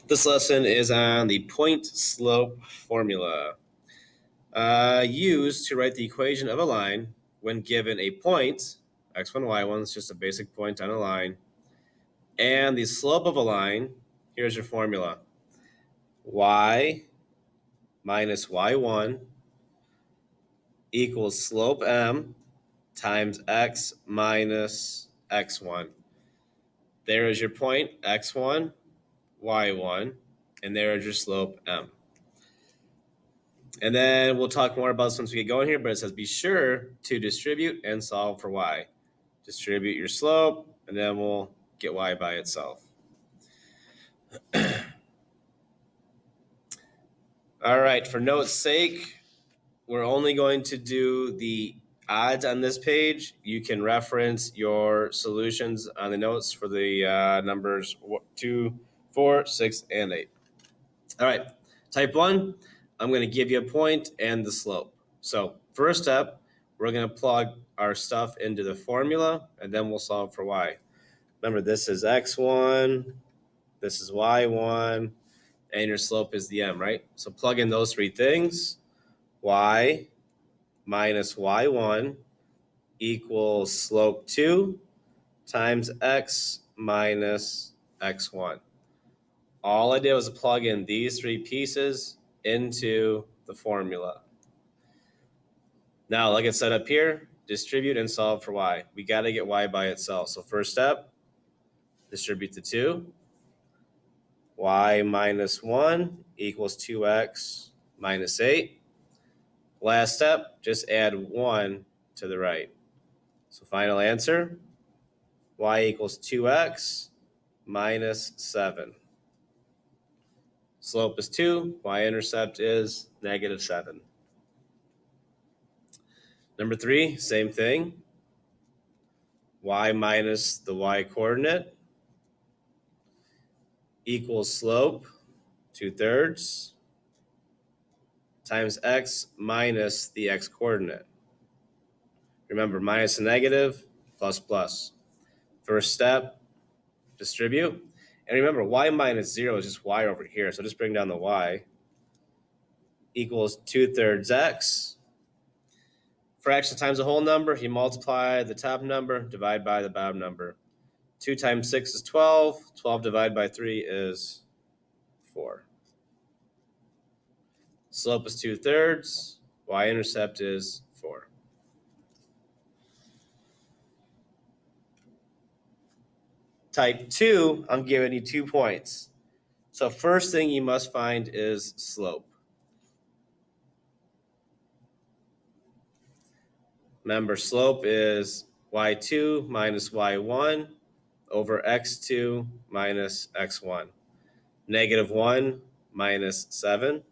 This lesson is on the point slope formula. Used to write the equation of a line when given a point, x1, y1 is just a basic point on a line, and the slope of a line, here's your formula. Y minus y1 equals slope m times x minus x1. There is your point, x1, y1, and there is your slope m. And then we'll talk more about this once we get going here, but it says be sure to distribute and solve for y. Distribute your slope, and then we'll get y by itself. All right, for note's sake, we're only going to do the odds on this page. You can reference your solutions on the notes for the numbers 2, 4, 6, and 8. All right, type 1, I'm going to give you a point and the slope. So first step, we're going to plug our stuff into the formula, and then we'll solve for y. Remember, this is x1, this is y1, and your slope is the m, right? So plug in those three things. Y minus y1 equals slope 2 times x minus x1. All I did was plug in these three pieces into the formula. Now, like I said up here, distribute and solve for y. We got to get y by itself. So first step, distribute the 2. Y minus 1 equals 2x minus 8. Last step, just add 1 to the right. So final answer, y equals 2x minus 7. Slope is 2, y-intercept is negative 7. Number 3, same thing. Y minus the y-coordinate equals slope, 2/3, times x minus the x-coordinate. Remember, minus a negative, plus plus. First step, distribute. And remember, y minus 0 is just y over here, so just bring down the y. Equals 2/3 x. Fraction times a whole number, you multiply the top number, divide by the bottom number. 2 times 6 is 12. 12 divided by 3 is 4. Slope is 2/3. Y-intercept is 4. Type 2, I'm giving you 2 points. So first thing you must find is slope. Remember, slope is y2 minus y1 over x2 minus x1. Negative 1 minus 7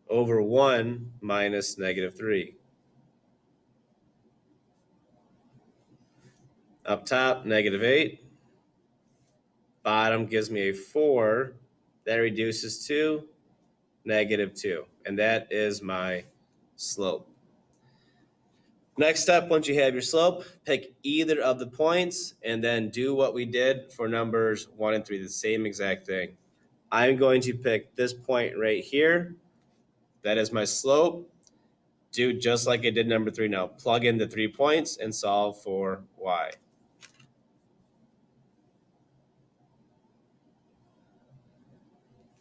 over 1 minus negative 3. Up top, negative 8. Bottom gives me a 4. That reduces to negative 2. And that is my slope. Next step, once you have your slope, pick either of the points and then do what we did for numbers 1 and 3, the same exact thing. I'm going to pick this point right here. That is my slope. Do just like I did number 3 now. Plug in the 3 points and solve for y.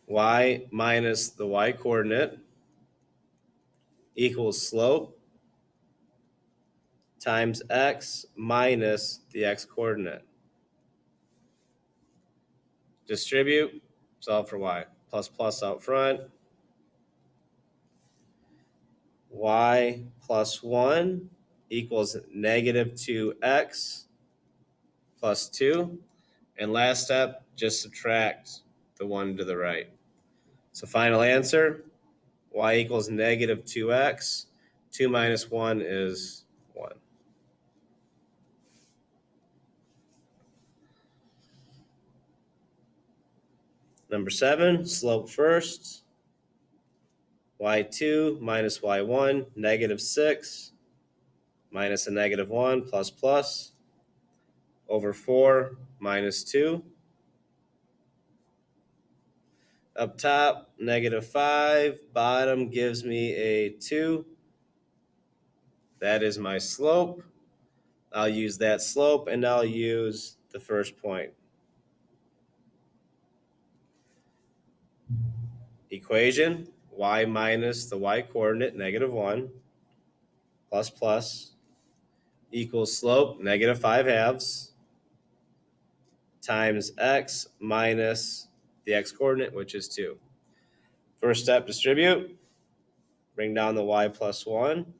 Y minus the y-coordinate equals slope times x minus the x-coordinate. Distribute, solve for y. Plus plus out front. Y plus 1 equals negative 2x plus 2. And last step, just subtract the 1 to the right. So final answer, y equals negative 2x. 2 minus 1 is 1. Number 7, slope first. Y2 minus y1, negative 6, minus a negative 1, plus plus, over 4 minus 2. Up top, -5. Bottom gives me a 2. That is my slope. I'll use that slope, and I'll use the first point. Equation, y minus the y coordinate, -1, plus plus, equals slope, -5/2, times x minus the x coordinate, which is 2. First step, distribute. Bring down the y plus 1.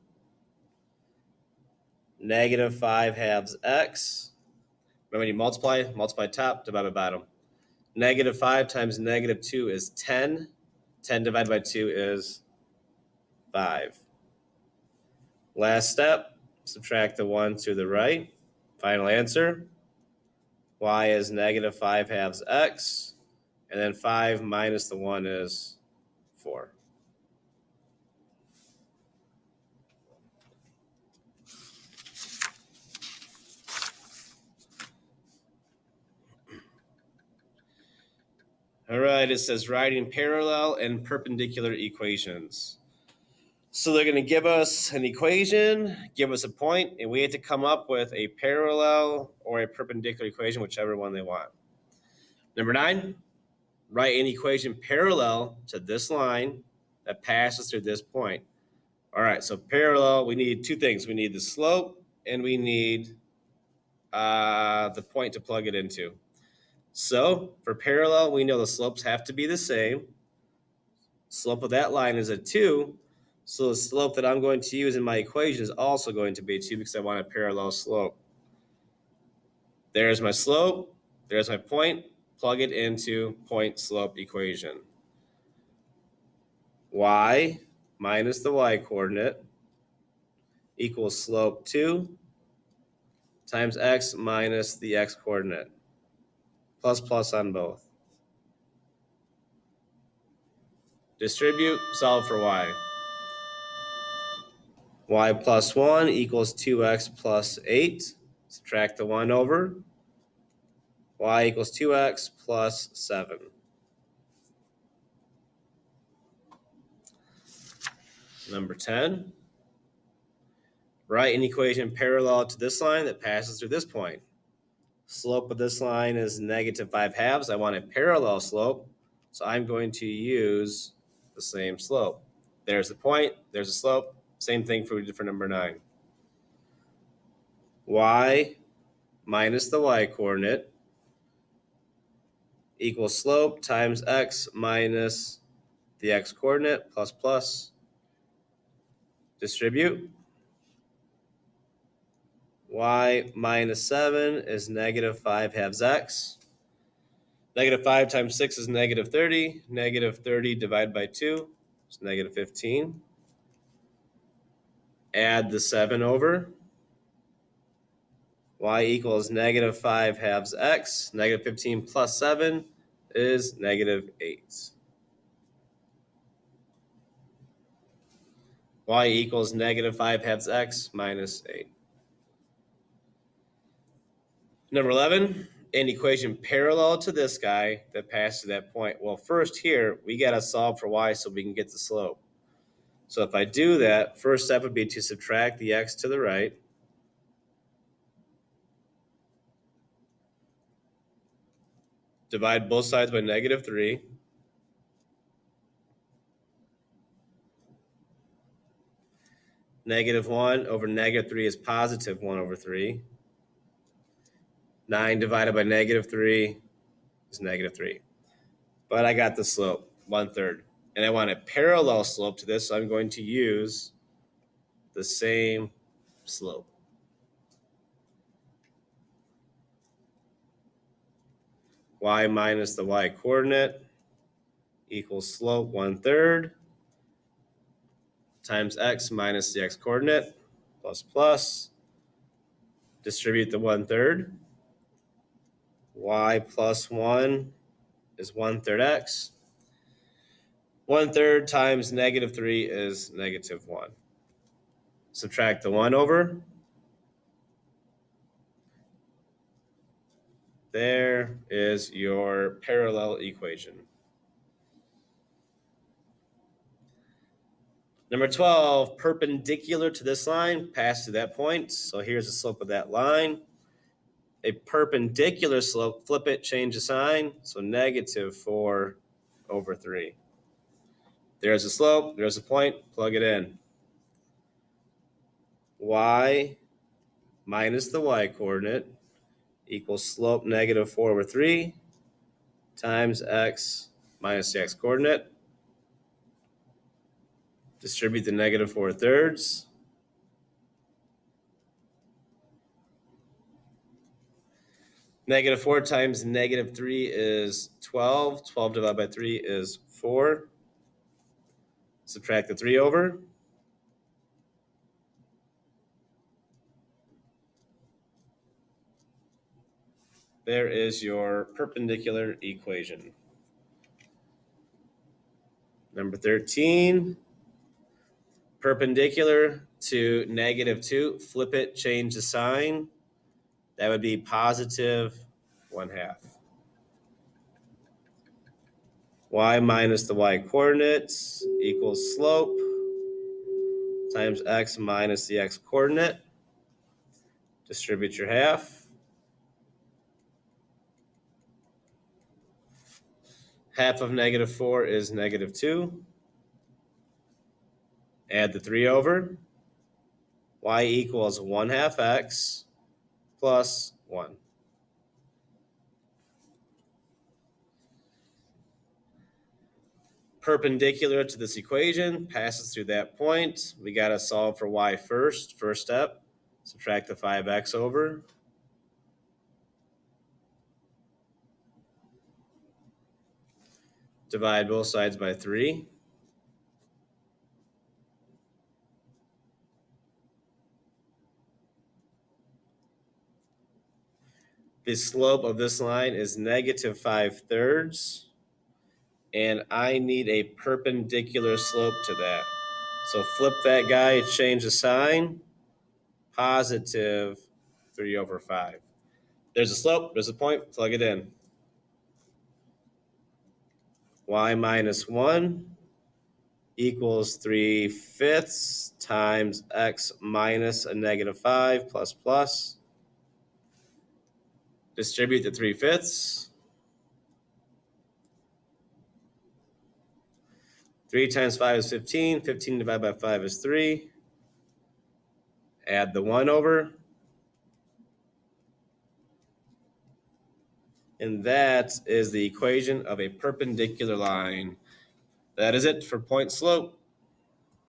-5/2 x. Remember, when you multiply top, divide by bottom. -5 times -2 is 10. 10 divided by 2 is 5. Last step, subtract the 1 to the right. Final answer, y is -5/2 x. And then 5 minus the 1 is 4. All right, it says writing parallel and perpendicular equations. So they're going to give us an equation, give us a point, and we have to come up with a parallel or a perpendicular equation, whichever one they want. Number 9, write an equation parallel to this line that passes through this point. All right, so parallel, we need 2 things. We need the slope, and we need the point to plug it into. So for parallel, we know the slopes have to be the same. Slope of that line is a 2. So the slope that I'm going to use in my equation is also going to be 2 because I want a parallel slope. There's my slope. There's my point. Plug it into point slope equation. Y minus the y coordinate equals slope 2 times x minus the x coordinate. Plus plus on both. Distribute, solve for y. Y plus 1 equals 2x plus 8. Subtract the 1 over. Y equals 2x plus 7. Number 10. Write an equation parallel to this line that passes through this point. Slope of this line is -5/2. I want a parallel slope, so I'm going to use the same slope. There's the point, there's the slope. Same thing for number 9. Y minus the y coordinate equals slope times x minus the x coordinate plus plus. Distribute. Y minus 7 is -5/2 x. -5 times 6 is -30. -30 divided by 2 is -15. Add the 7 over. Y equals -5/2 x. -15 plus 7 is -8. Y equals -5/2 x minus 8. Number 11, an equation parallel to this guy that passes to that point. Well, first here, we got to solve for y so we can get the slope. So if I do that, first step would be to subtract the x to the right. Divide both sides by -3. -1 over -3 is +1 over 3. 9 divided by -3 is -3. But I got the slope, 1/3. And I want a parallel slope to this, so I'm going to use the same slope. Y minus the y coordinate equals slope 1/3 times x minus the x coordinate plus plus. Distribute the 1/3. Y plus 1 is 1/3 x. 1/3 times -3 is -1. Subtract the 1 over. There is your parallel equation. Number 12, perpendicular to this line, pass to that point. So here's the slope of that line. A perpendicular slope, flip it, change the sign. So negative 4/3. There's a slope, there's a point, plug it in. Y minus the y coordinate equals slope negative 4/3 times x minus the x coordinate. Distribute the negative 4/3. Negative 4 times negative 3 is 12. 12 divided by 3 is 4. Subtract the 3 over. There is your perpendicular equation. Number 13, perpendicular to negative 2, flip it, change the sign. That would be positive 1/2. Y minus the y coordinates equals slope times x minus the x coordinate. Distribute your half. Half of negative 4 is negative 2. Add the 3 over. Y equals 1/2 x plus 1. Perpendicular to this equation, passes through that point. We got to solve for y first. First step, subtract the 5x over. Divide both sides by 3. The slope of this line is negative 5/3. And I need a perpendicular slope to that. So flip that guy, change the sign. Positive 3/5. There's a slope, there's a point, plug it in. Y minus 1 equals 3/5 times x minus a negative 5 plus plus. Distribute the 3/5. 3 times 5 is 15. 15 divided by 5 is 3. Add the 1 over. And that is the equation of a perpendicular line. That is it for point slope.